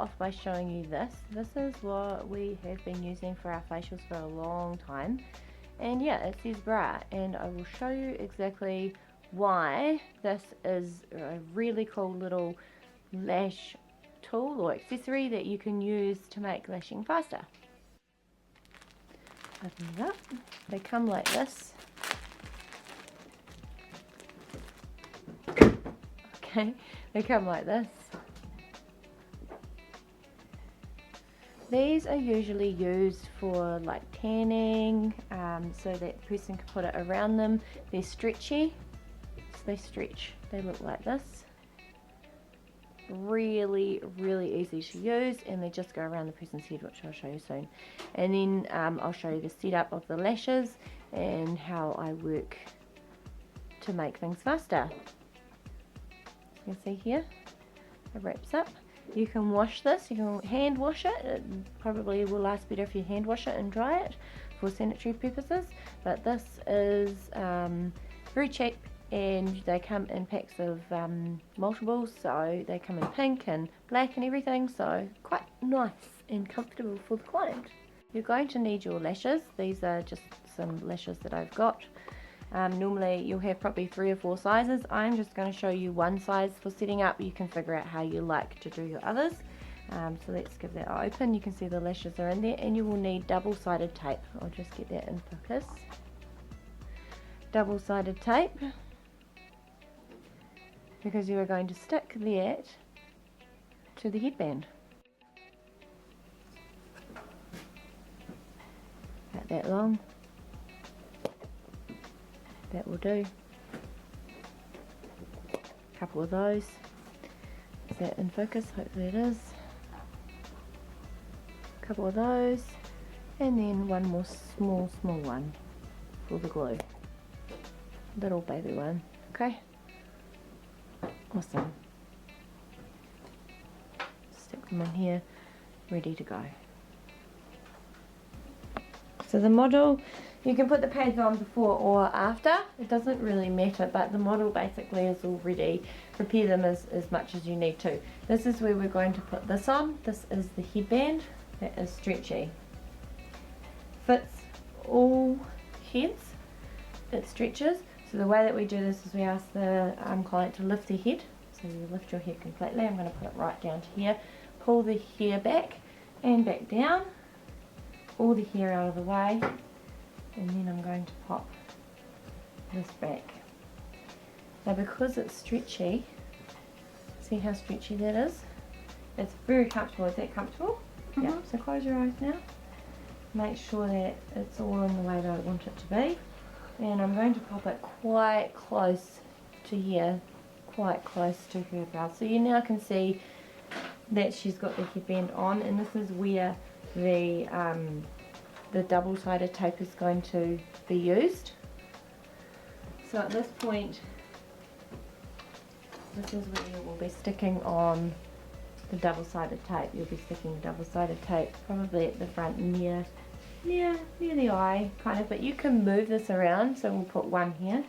off by showing you this. This is what we have been using for our facials for a long time. And yeah, it says bra, and I will show you exactly why this is a really cool little lash tool or accessory that you can use to make lashing faster. Open it up. They come like this. Okay, they come like this. These are usually used for like tanning, so that the person can put it around them. They're stretchy, so they stretch. They look like this. Really easy to use, and they just go around the person's head, which I'll show you soon. And then I'll show you the setup of the lashes and how I work to make things faster. You can see here, it wraps up. You can wash this, you can hand wash it. It probably will last better if you hand wash it and dry it for sanitary purposes, but this is very cheap, and they come in packs of multiples, so they come in pink and black and everything, so quite nice and comfortable for the client. You're going to need your lashes. These are just some lashes that I've got. Normally you'll have probably 3 or 4 sizes. I'm just going to show you one size for setting up. You can figure out how you like to do your others. So let's give that open. You can see the lashes are in there, and you will need double-sided tape. I'll just get that in focus. Double-sided tape, because you are going to stick that to the headband. About that long. That will do. A couple of those. Is that in focus? Hopefully it is. A couple of those, and then one more small one for the glue. Little baby one. Okay. Awesome. Stick them in here, ready to go. So the model, you can put the pads on before or after, it doesn't really matter, but the model basically is all ready. Prepare them as much as you need to. This is where we're going to put this on. This is the headband that is stretchy. Fits all heads, it stretches. So the way that we do this is we ask the client to lift their head. So you lift your head completely. I'm going to put it right down to here. Pull the hair back and back down. All the hair out of the way, and then I'm going to pop this back. Now because it's stretchy, see how stretchy that is? It's very comfortable. Is that comfortable? Yeah, so close your eyes now. Make sure that it's all in the way that I want it to be. And I'm going to pop it quite close to here, quite close to her brow. So you now can see that she's got the headband on, and this is where the double-sided tape is going to be used. So at this point, this is where you will be sticking on the double-sided tape. You'll be sticking the double-sided tape probably at the front near the eye, kind of, but you can move this around. So we'll put one here,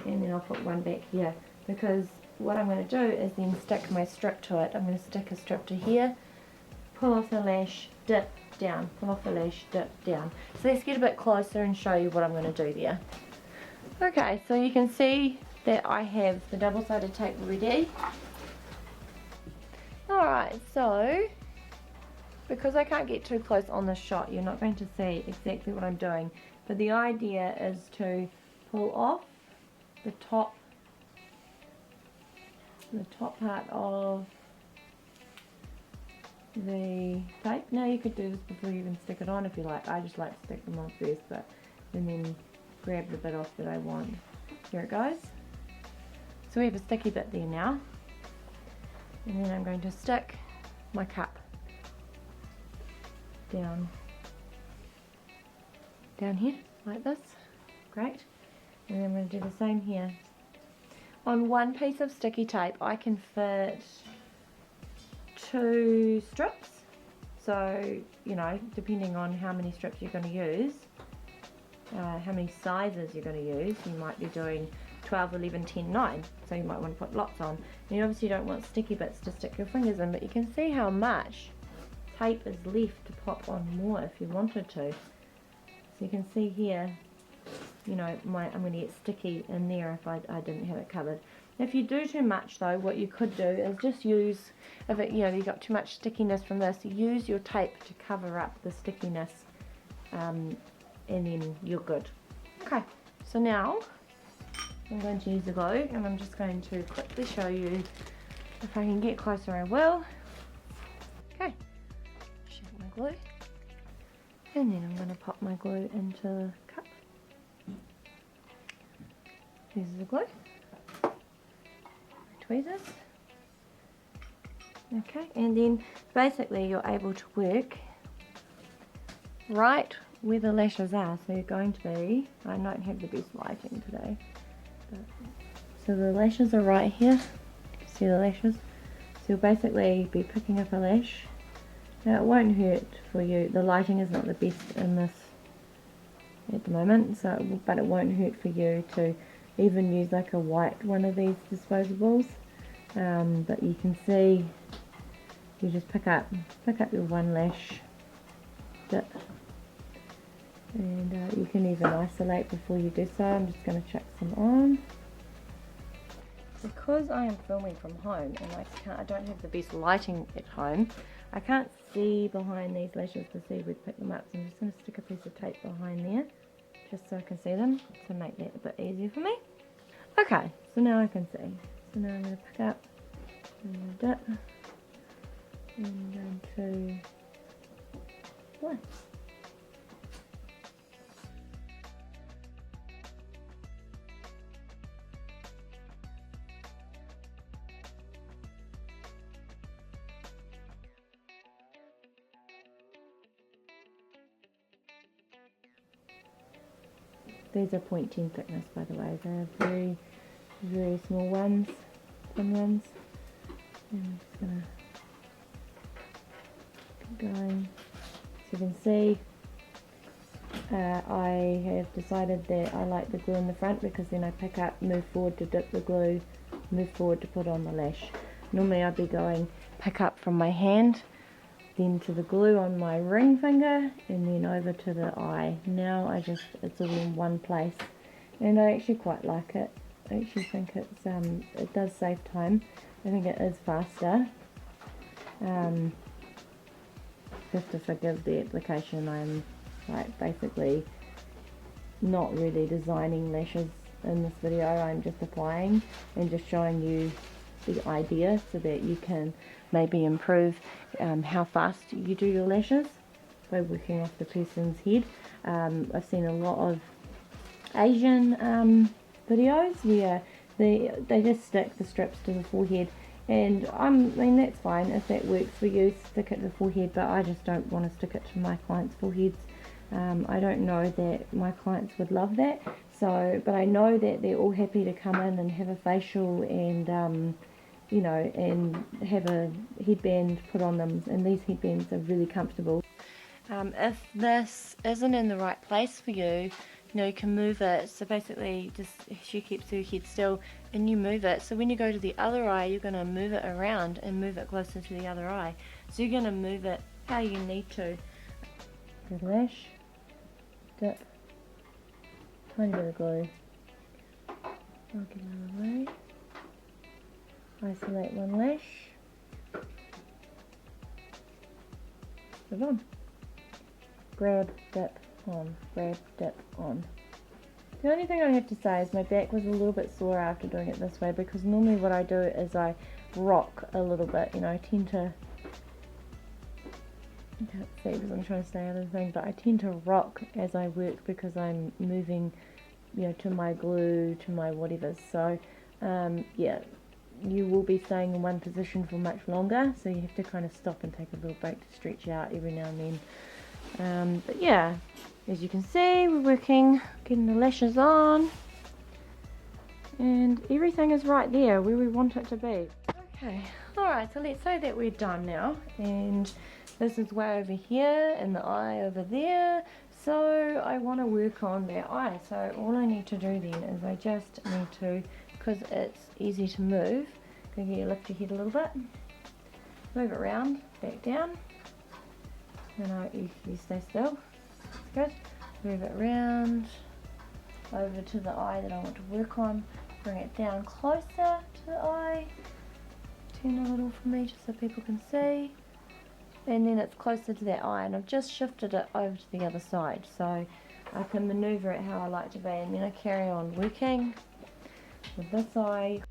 and then I'll put one back here, because what I'm going to do is then stick my strip to it. I'm going to stick a strip to here, pull off the lash, dip down, pull off the lash, dip down. So let's get a bit closer and show you what I'm going to do there. Okay, so you can see that I have the double-sided tape ready. Alright, so because I can't get too close on this shot, you're not going to see exactly what I'm doing, but the idea is to pull off the top part of the tape. Now you could do this before you even stick it on if you like. I just like to stick them on first, and then grab the bit off that I want. Here it goes. So we have a sticky bit there now, and then I'm going to stick my cup down here like this. Great. And then I'm going to do the same here. On one piece of sticky tape I can fit 2 strips, so you know, depending on how many strips you're going to use, how many sizes you're going to use, you might be doing 12, 11, 10, 9. So you might want to put lots on. And you obviously don't want sticky bits to stick your fingers in, but you can see how much tape is left to pop on more if you wanted to. So you can see here, you know, I'm going to get sticky in there if I didn't have it covered. If you do too much though, what you could do is just use, if it, you know, you got too much stickiness from this, use your tape to cover up the stickiness, and then you're good. Okay, so now I'm going to use the glue, and I'm just going to quickly show you. If I can get closer, I will. Okay, shake my glue, and then I'm going to pop my glue into the cup. This is the glue. Tweezers. Okay, and then basically you're able to work right where the lashes are. So you're going to be, I don't have the best lighting today, but, so the lashes are right here. See the lashes? So you'll basically be picking up a lash. Now it won't hurt for you. The lighting is not the best in this at the moment, so but it won't hurt for you to even use like a white one of these disposables. But you can see you just pick up your one lash dip, and you can even isolate before you do so. I'm just going to chuck some on. Because I am filming from home and I don't have the best lighting at home, I can't see behind these lashes to see where to pick them up, so I'm just going to stick a piece of tape behind there just so I can see them, to make that a bit easier for me. Okay, so now I can see. So now I'm going to pick up and dip, and I'm going to play. These are 0.10 thickness, by the way. They're very, very small ones, thin ones. And I'm just going to keep going. So you can see, I have decided that I like the glue in the front, because then I pick up, move forward to dip the glue, move forward to put on the lash. Normally I'd be going pick up from my hand, then to the glue on my ring finger, and then over to the eye. Now it's all in one place, and I actually quite like it. I actually think it does save time. I think it is faster. Just to forgive the application, I'm like basically not really designing lashes in this video. I'm just applying and just showing you the idea so that you can maybe improve how fast you do your lashes by working off the person's head. I've seen a lot of Asian videos where they just stick the strips to the forehead, and I mean that's fine if that works for you, stick it to the forehead, but I just don't want to stick it to my clients' foreheads. I don't know that my clients would love that, so but I know that they're all happy to come in and have a facial and you know, and have a headband put on them, and these headbands are really comfortable. If this isn't in the right place for you, you know, you can move it. So basically just she keeps her head still and you move it, so when you go to the other eye you're going to move it around and move it closer to the other eye, so you're going to move it how you need to. Good lash, dip, tiny bit of glue, I'll get out of the way. Isolate one lash, move on, grab, dip, on, grab, dip, on. The only thing I have to say is my back was a little bit sore after doing it this way, because normally what I do is I rock a little bit, you know, I tend to, you can't see because I'm trying to stay out of the thing, but I tend to rock as I work because I'm moving, you know, to my glue, to my whatever, so yeah. You will be staying in one position for much longer, so you have to kind of stop and take a little break to stretch out every now and then. But yeah, as you can see, we're working, getting the lashes on, and everything is right there where we want it to be. Okay, alright, so let's say that we're done now, and this is way over here and the eye over there, So I want to work on that eye, so all I need to do then is I just need to, because it's easy to move, go here, lift your head a little bit, move it around, back down, and you stay still, that's good, move it around, over to the eye that I want to work on, bring it down closer to the eye, turn a little for me just so people can see, and then it's closer to that eye, and I've just shifted it over to the other side so I can maneuver it how I like to be, and then I carry on working with this eye.